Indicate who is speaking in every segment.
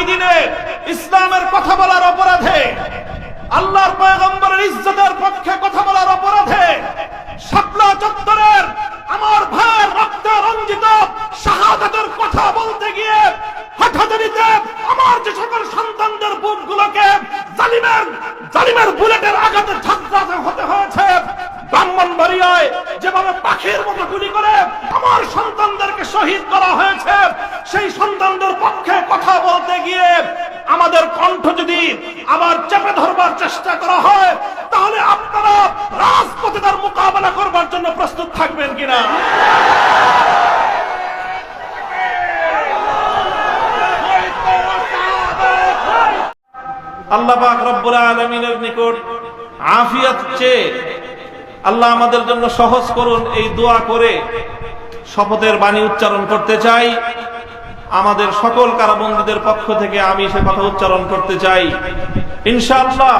Speaker 1: আগামী দিনে ইসলামের কথা বলার অপরাধে, আল্লাহর পয়গম্বরের ইজ্জতের পক্ষে কথা বলার অপরাধে শাপলা চত্বরের আমার ভাইয়ের রক্তে রঞ্জিত শাহাদাতের কথা বলতে গিয়ে হাঁটাহাঁটিতে আমার যে সকল সন্তানদের বুকগুলোকে জালিমের বুলেটের আঘাতে ঝাঁঝরা হতে হয়েছে, ব্রাহ্মণবাড়িয়ায় যেভাবে পাখির মতো গুলি করে আমার সন্তানদেরকে শহীদ করা হয়েছে, সেই সন্তানদের পক্ষে কথা বলতে গিয়ে আমাদের কণ্ঠ যদি আবার চেপে ধরবার চেষ্টা করা হয়, তাহলে আপনারা রাজপথে তার মোকাবেলা করবার জন্য প্রস্তুত থাকবেন কিনা? আল্লাহ পাক রব্বুল আলামিনের নিকট আফিয়াত চেয়ে আল্লাহ আমাদের জন্য সহজ করুন এই দোয়া করে শপথের বাণী উচ্চারণ করতে চাই। আমাদের সকল কারাবন্দীদের পক্ষ থেকে আমি সে কথা উচ্চারণ করতে চাই। ইনশাআল্লাহ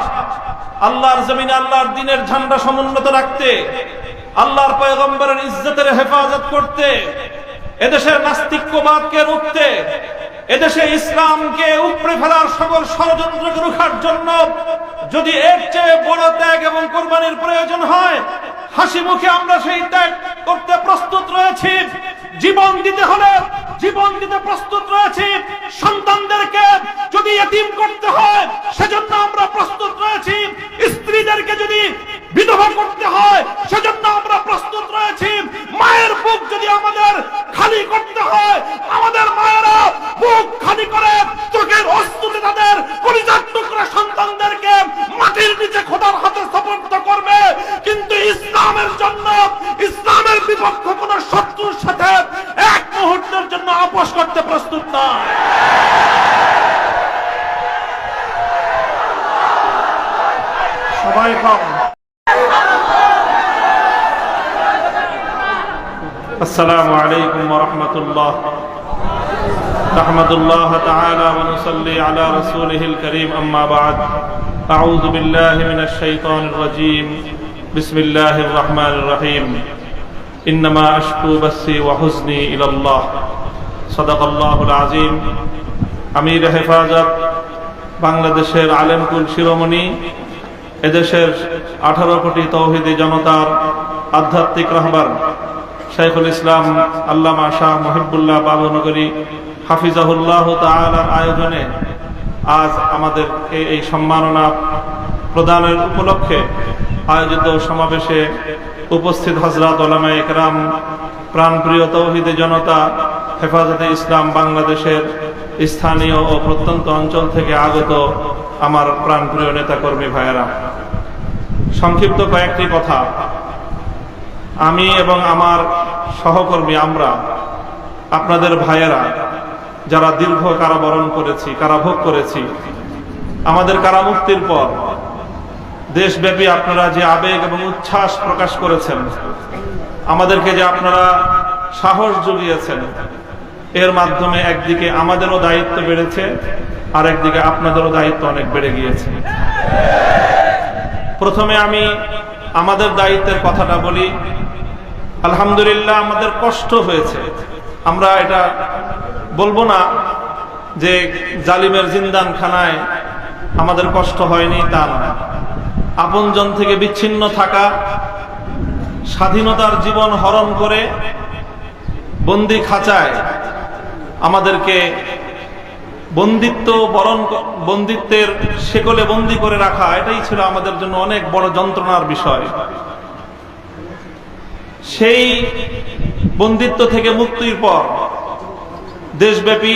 Speaker 1: আল্লাহর জমিনে আল্লাহর দ্বীনের ঝান্ডা সমুন্নত রাখতে, আল্লাহর পয়গম্বরের ইজ্জতের হেফাজত করতে, এদেশের নাস্তিক্যবাদকে রুখতে, এদেশে ইসলামকে উপড়ে ফেলার সকল ষড়যন্ত্রকে রুখার জন্য যদি এর চেয়ে বড় ত্যাগ এবং কোরবানির প্রয়োজন হয়, হাসি মুখে আমরা সেই ত্যাগ করতে প্রস্তুত রয়েছি। জীবন দিতে হলে জীবন দিতে প্রস্তুত রয়েছি। সন্তানদেরকে যদি এতিম করতে হয় সেজন্য আমরা প্রস্তুত রয়েছি। স্ত্রীদেরকে যদি বিধবা করতে হয় সেজন্য আমরা প্রস্তুত রয়েছি। মায়ের বুক যদি আমাদের খালি করতে হয়, আমাদের মায়েরা বুক খালি করে চোখের অশ্রুতে তাদের কলিজার টুকরা সন্তানদেরকে মাটির নিচে খোদার হাতে সমর্পিত করবে। কিন্তু ইসলামের জন্য, ইসলামের বিপক্ষে কোন শত্রুর সাথে এক মুহূর্তের জন্য আপোষ করতে প্রস্তুত নয়। সবাই কম। আসসালামু আলাইকুম ওয়া রাহমাতুল্লাহ। নাহমাদুল্লাহ তাআলা ওয়া নুসাল্লি আলা রাসূলিহিল কারীম, আম্মা বা'দ। আউযু বিল্লাহি মিনাশ শাইতানির রাজীম। বিসমিল্লাহির রাহমানির রহিম। ইন্নামা আশকু বাসসি ওয়া হুজনি ইলাল্লাহ। সাদাকাল্লাহুল আযীম। আমির হেফাজত, বাংলাদেশের আলেমকুল শিরোমণি, এদেশের 18 কোটি তৌহিদি জনতার আধ্যাত্মিক রাহবার শাইখুল ইসলাম আল্লামা শাহ মুহিবুল্লাহ বাবুনগরী হাফিজাহুল্লাহ তাআলার আয়োজনে আজ আমাদের এই সম্মাননা প্রদানের উপলক্ষে আয়োজিত সমাবেশে উপস্থিত হযরত উলামায়ে ইকরাম, প্রাণপ্রিয় তৌহিদি জনতা, হেফাজতে ইসলাম বাংলাদেশের স্থানীয় ও প্রত্যন্ত অঞ্চল থেকে আগত আমার প্রাণপ্রিয় নেতাকর্মী ভাইয়েরা, সংক্ষিপ্ত কয়েকটি কথা। আমি এবং আমার সহকর্মী, আমরা আপনাদের ভাইয়েরা যারা দীর্ঘ কারাবরণ করেছি, কারাভোগ করেছি, আমাদের কারামুক্তির পর দেশব্যাপী আপনারা যে আবেগ এবং উচ্ছ্বাস প্রকাশ করেছেন, আমাদেরকে যে আপনারা সাহস জুগিয়েছেন, এর মাধ্যমে একদিকে আমাদেরও দায়িত্ব বেড়েছে, আর একদিকে আপনাদেরও দায়িত্ব অনেক বেড়ে গিয়েছে। প্রথমে আমি আমাদের দায়িত্বের কথাটা বলি। আলহামদুলিল্লাহ আমাদের কষ্ট হয়েছে, আমরা এটা বলবো না যে জালিমের জিন্দানখানায় আমাদের কষ্ট হয়নি, তা নয়। আপনজন থেকে বিচ্ছিন্ন থাকা, স্বাধীনতার জীবন হরণ করে বন্দি খাঁচায় আমাদেরকে বন্দিত্বের শেকলে বন্দী করে রাখা, এটাই ছিল আমাদের জন্য অনেক বড় যন্ত্রণার বিষয়। সেই বন্দিত্ব থেকে মুক্তির পর দেশব্যাপী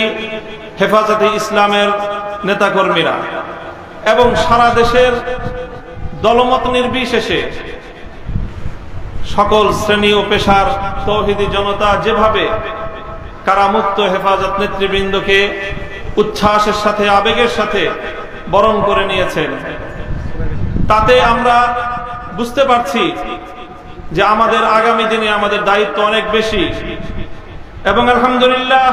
Speaker 1: হেফাজতে ইসলামের নেতাকর্মীরা এবং সারা দেশের দলমত নির্বিশেষে সকল শ্রেণী ও পেশার তৌহিদি জনতা যেভাবে কারামুক্ত হেফাজত নেতৃবৃন্দকে উচ্ছ্বাসের সাথে, আবেগের সাথে বরণ করে নিয়েছেন, তাতে আমরা বুঝতে পারছি যে আমাদের আগামী দিনে আমাদের দায়িত্ব অনেক বেশি। এবং আলহামদুলিল্লাহ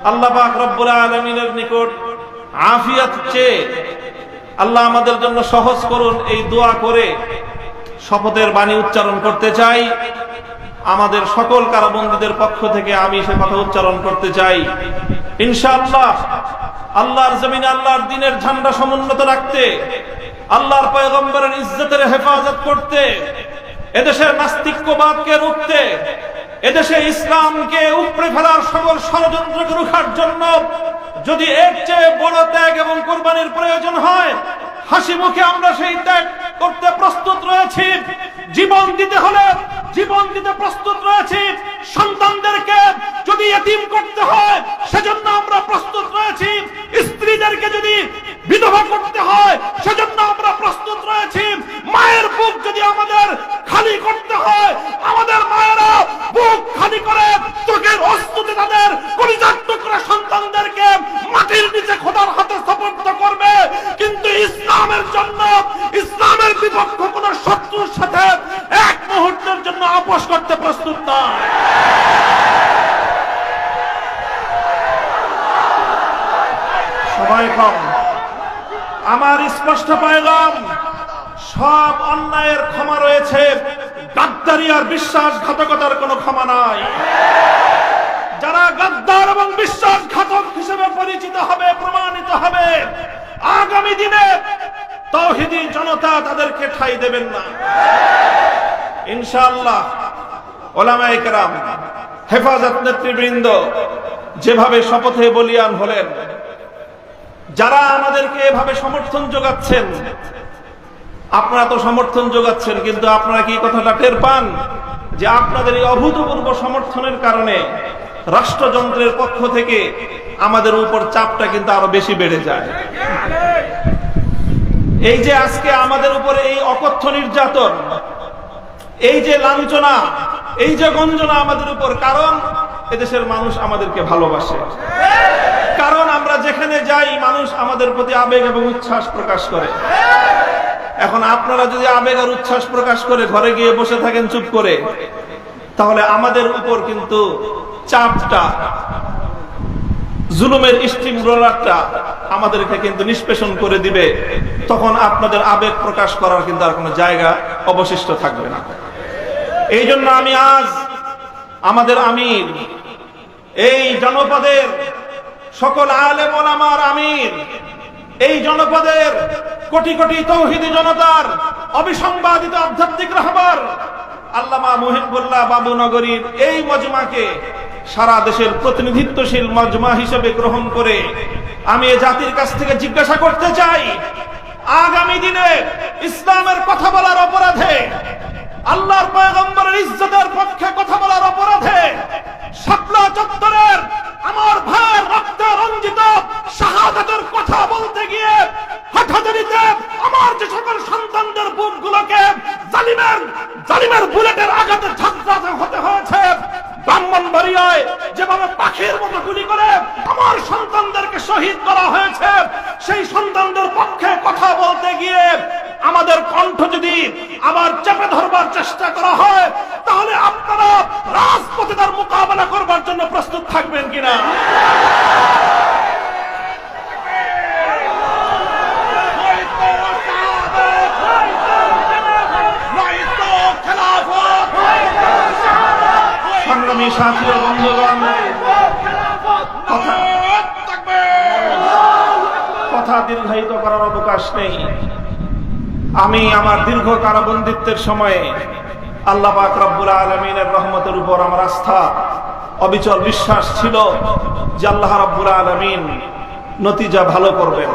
Speaker 1: আল্লাহ পাক রব্বুল আলামিনের নিকট আফিয়াত চেয়ে আল্লাহ আমাদের জন্য সহজ করুন এই দোয়া করে শপথের বাণী উচ্চারণ করতে চাই। আমাদের সকল কারাবন্দীদের পক্ষ থেকে আমি সে কথা উচ্চারণ করতে চাই। ইনশাআল্লাহ আল্লাহর জমিনে আল্লাহর দ্বীনের ঝান্ডা সমুন্নত রাখতে, আল্লাহর পয়গম্বরের ইজ্জতের হেফাজত করতে, এদেশের নাস্তিক্যবাদকে রুখতে, এদেশে ইসলামকে উপড়ে ফেলার সকল ষড়যন্ত্রকে রুখার জন্য যদি এর চেয়ে বড় ত্যাগ এবং কোরবানির প্রয়োজন হয়, হাসি মুখে আমরা সেই ত্যাগ করতে প্রস্তুত রয়েছি। জীবন দিতে হলে জীবন দিতে প্রস্তুত রয়েছি। সন্তানদেরকে যদি এতিম করতে হয় সেজন্য আমরা প্রস্তুত রয়েছি। স্ত্রীদেরকে যদি বিধবা করতে হয় সেজন্য আমরা প্রস্তুত রয়েছি। মায়ের বুক যদি আমাদের খালি করতে হয়, আমাদের মায়েরা বুক খালি করে চোখের অশ্রুতে তাদের কলিজার টুকরা সন্তানদেরকে মাটির নিচে খোদার হাতে সুপর্দ করবে। কিন্তু ইসলামের জন্য, ইসলামের বিপক্ষ কোন শত্রুর সাথে এক মুহূর্তের জন্য আপোষ করতে প্রস্তুত নয়। সবাই কম, আমার স্পষ্ট পয়গাম, সব অন্যায়ের ক্ষমা রয়েছে, গাদ্দারি আর বিশ্বাসঘাতকতার কোনো ক্ষমা নাই। যারা গাদ্দার এবং বিশ্বাসঘাতক হিসেবে পরিচিত হবে, প্রমাণিত হবে, আগামী দিনে তাওহীদি জনতা তাদেরকে ঠাঁই দেবেন না ইনশাআল্লাহ। ওলামায়ে কেরাম, হেফাজত নেতৃবৃন্দ যেভাবে শপথে বলিয়ান হলেন, যারা আমাদেরকে এভাবে সমর্থন যোগাচ্ছেন, আপনারা তো সমর্থন যোগাচ্ছেন, কিন্তু আপনারা কি কথাটা টের পান যে আপনাদের এই অভূতপূর্ব সমর্থনের কারণে রাষ্ট্রযন্ত্রের পক্ষ থেকে আমাদের উপর চাপটা কিন্তু আরো বেশি বেড়ে যায়। এই যে আজকে আমাদের উপরে এই অকথ্য নির্যাতন, এই যে লাঞ্ছনা, এই যে গঞ্জনা আমাদের উপর, কারণ এদেশের মানুষ আমাদেরকে ভালোবাসে, কারণ আমরা যেখানে যাই মানুষ আমাদের প্রতি আবেগ এবং উচ্ছ্বাস প্রকাশ করে। এখন আপনারা যদি আবেগ আর উচ্ছ্বাস প্রকাশ করে ঘরে গিয়ে বসে থাকেন চুপ করে, তাহলে আমাদের উপর কিন্তু চাপটা, জুলুমের স্টিম রোলারটা আমাদেরকে কিন্তু নিষ্পেষণ করে দিবে। তখন আপনাদের আবেগ প্রকাশ করার কিন্তু আর কোনো জায়গা অবশিষ্ট থাকবে না। এই জন্য আমি আজ আমাদের আমির, এই জনপদের সকল আলেম ওলামার আমির, এই জনপদের কোটি কোটি তাওহীদি জনতার অবিসংবাদিত আধ্যাত্মিক রাহবার আল্লামা মুহিবুল্লাহ বাবুনগরীর এই মজমাকে সারা দেশের প্রতিনিধিত্বশীল মজমা হিসেবে গ্রহণ করে আমি এই জাতির কাছ থেকে জিজ্ঞাসা করতে চাই, আগামী দিনে ইসলামের কথা বলার অপরাধে, আল্লাহর পয়গম্বরের ইজ্জতের পক্ষে কথা বলার অপরাধে শাপলা চত্বরের আমার ভাইয়ের রক্তে রঞ্জিত শাহাদাতের কথা বলতে গিয়ে হাটাজারিতে আমার যে সকল সন্তানদের বুকগুলোকে জালিমের বুলেটের আঘাতে ঝাঁঝরা হতে হয়েছে, ব্রাহ্মণবাড়িয়ায় যেভাবে পাখির মতো গুলি করে আমার সন্তানদেরকে শহীদ করা হয়েছে, সেই সন্তানদের পক্ষে কথা বলতে গিয়ে আমাদের কণ্ঠ যদি আবার চেপে ধরবার চেষ্টা করা হয়, তাহলে আপনারা রাজপথে তার মোকাবেলা করবার জন্য প্রস্তুত থাকবেন কিনা? সংগ্রামী সাথী ও বন্ধুগণ, কথা দীর্ঘায়িত করার অবকাশ নেই। আমি আমার দীর্ঘ কারাবন্দিত্বের সময়ে আল্লাহ পাক রব্বুল আলামিনের রহমতের উপর আমার আস্থা, অবিচল বিশ্বাস ছিল যে আল্লাহ রব্বুল আলামিন নতিজা ভালো করবেন,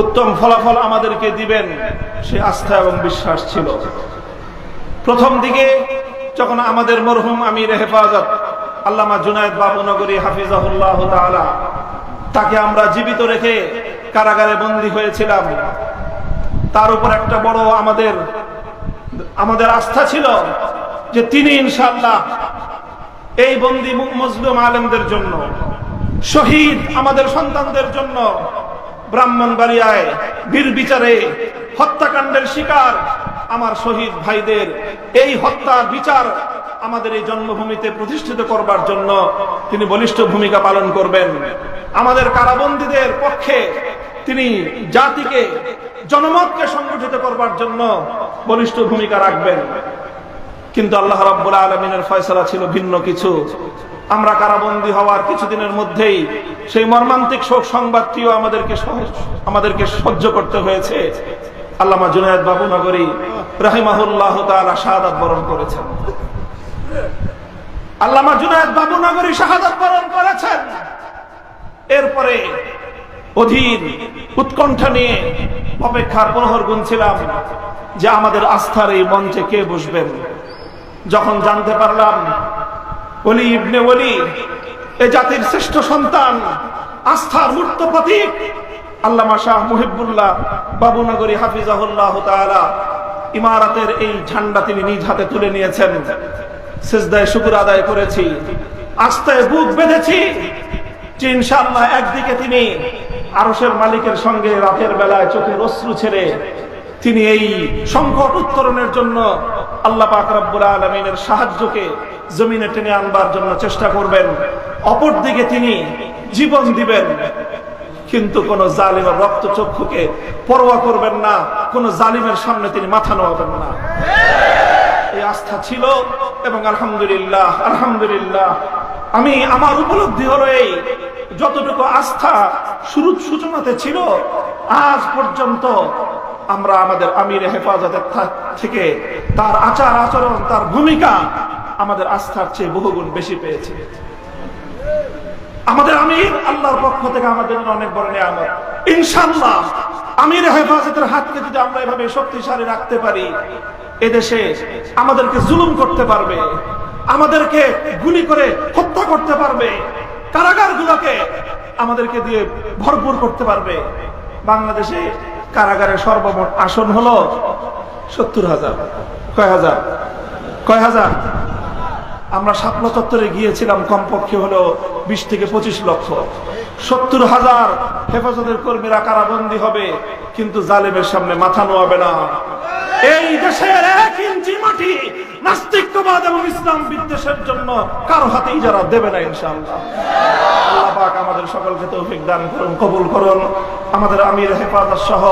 Speaker 1: উত্তম ফলাফল আমাদেরকে দিবেন, সে আস্থা এবং বিশ্বাস ছিল। প্রথম দিকে যখন আমাদের মরহুম আমির হেফাজত আল্লামা জুনায়েদ বাবুনগরী হাফিজাহুল্লাহ তাআলা, তাকে আমরা জীবিত রেখে কারাগারে বন্দী হয়েছিলাম, তার উপর একটা বড় আমাদের আস্থা ছিল যে তিনি ইনশাআল্লাহ এই বন্দী মজলুম আলেমদের জন্য, শহীদ আমাদের সন্তানদের জন্য, ব্রাহ্মণবাড়িয়ায় বীর বিচারে হত্যাকাণ্ডের শিকার আমার শহীদ ভাইদের এই হত্যা বিচার আমাদের এই জন্মভূমিতে প্রতিষ্ঠিত করবার জন্য তিনি বলিষ্ঠ ভূমিকা পালন করবেন। আমাদের কারাবন্দীদের পক্ষে তিনি জাতিকে, জনমতকে সংগঠিত করবার জন্য বলিষ্ঠ ভূমিকা রাখবেন। কিন্তু আল্লাহ রাব্বুল আলামিনের ফয়সালা ছিল ভিন্ন কিছু। আমরা কারাবন্দী হওয়ার কিছুদিনের মধ্যেই সেই মর্মান্তিক শোক সংবাদটিও আমাদেরকে সহ্য করতে হয়েছে। আল্লামা জুনায়েদ বাবুনগরী রাহিমাহুল্লাহ তাআলা শাহাদাত বরণ করেছেন। আল্লামা জুনায়েদ বাবুনগরী শাহাদাত বরণ করেছেন। এরপরে অধীর উৎকণ্ঠা নিয়ে অপেক্ষার প্রহর গুনছিলাম যে আমাদের আস্থার এই মঞ্চে কে বসবেন। যখন জানতে পারলাম ওলি ইবনে ওলি, এ জাতির শ্রেষ্ঠ সন্তান, আস্থার মূর্ত প্রতীক আল্লামা শাহ মুহিবুল্লাহ বাবুনগরী হাফিজাহুল্লাহ তাআলা ইমারতের এই ঝান্ডা তিনি নিজ হাতে তুলে নিয়েছেন, সিজদায় শুকর আদায় করেছি, আস্থায় বুক বেঁধেছি যে ইনশাআল্লাহ একদিকে তিনি আরশের মালিকের সঙ্গে রাতের বেলায় চোখের অশ্রু ছেড়ে তিনি এই সংকট উত্তরণের জন্য আল্লাহ পাক রব্বুল আলামিনের সাহায্যকে জমিনে টেনে আনবার জন্য চেষ্টা করবেন। অপরদিকে তিনি জীবন দিবেন, কিন্তু কোন জালিমের রক্তচক্ষুকে পরোয়া করবেন না, কোন জালিমের সামনে তিনি মাথা নোয়াবেন না। এই আস্থা ছিল এবং আলহামদুলিল্লাহ আলহামদুলিল্লাহ আমি আমার উপলব্ধি হলো এই যতটুকু আস্থা শুরুর সূচনাতে ছিল আজ পর্যন্ত আমরা আমাদের আমির হেফাজতের থেকে তার আচার আচরণ, তার ভূমিকা আমাদের আস্থার চেয়ে বহুগুণ বেশি পেয়েছে। আমাদের আমির আল্লাহর পক্ষ থেকে আমাদের জন্য অনেক বড় নিয়ামত। ইনশাআল্লাহ আমির হেফাজতের হাতকে যদি আমরা এভাবে শক্তিশালী রাখতে পারি, এদেশে আমাদেরকে জুলুম করতে পারবে, আমাদেরকে গুলি করে হত্যা করতে পারবে, কারাগারগুলোকে আমাদেরকে দিয়ে ভরপুর করতে পারবে। বাংলাদেশে কারাগারের সর্বমোট আসন হলো ৭০,০০০। কয় হাজার? আমরা শাপলা চত্বরে গিয়েছিলাম, কমপক্ষে হলো ২০ থেকে ২৫ লক্ষ। ৭০,০০০ হেফাজতের কর্মীরা কারাবন্দী হবে, কিন্তু জালেমের সামনে মাথা নোয়াবে না। এই দেশের ১ ইঞ্চি মাটি নাস্তিকবাদ এবং ইসলাম বিদ্বেষের জন্য কারো হাতে ইজারা দেবে না ইনশাআল্লাহ। আল্লাহ পাক আমাদের সকলকে তৌফিক দান করুন, কবুল করুন। আমাদের আমির হেফাজত সহ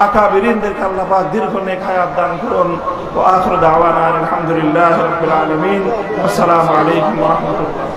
Speaker 1: আকাবিরিনদেরকে আল্লাহ পাক দীর্ঘ নেক হায়াত দান করুন। ওয়া আখিরু দাওয়ানা আলহামদুলিল্লাহি রাব্বিল আলামিন। আসসালামু আলাইকুম ওয়া রাহমাতুল্লাহ।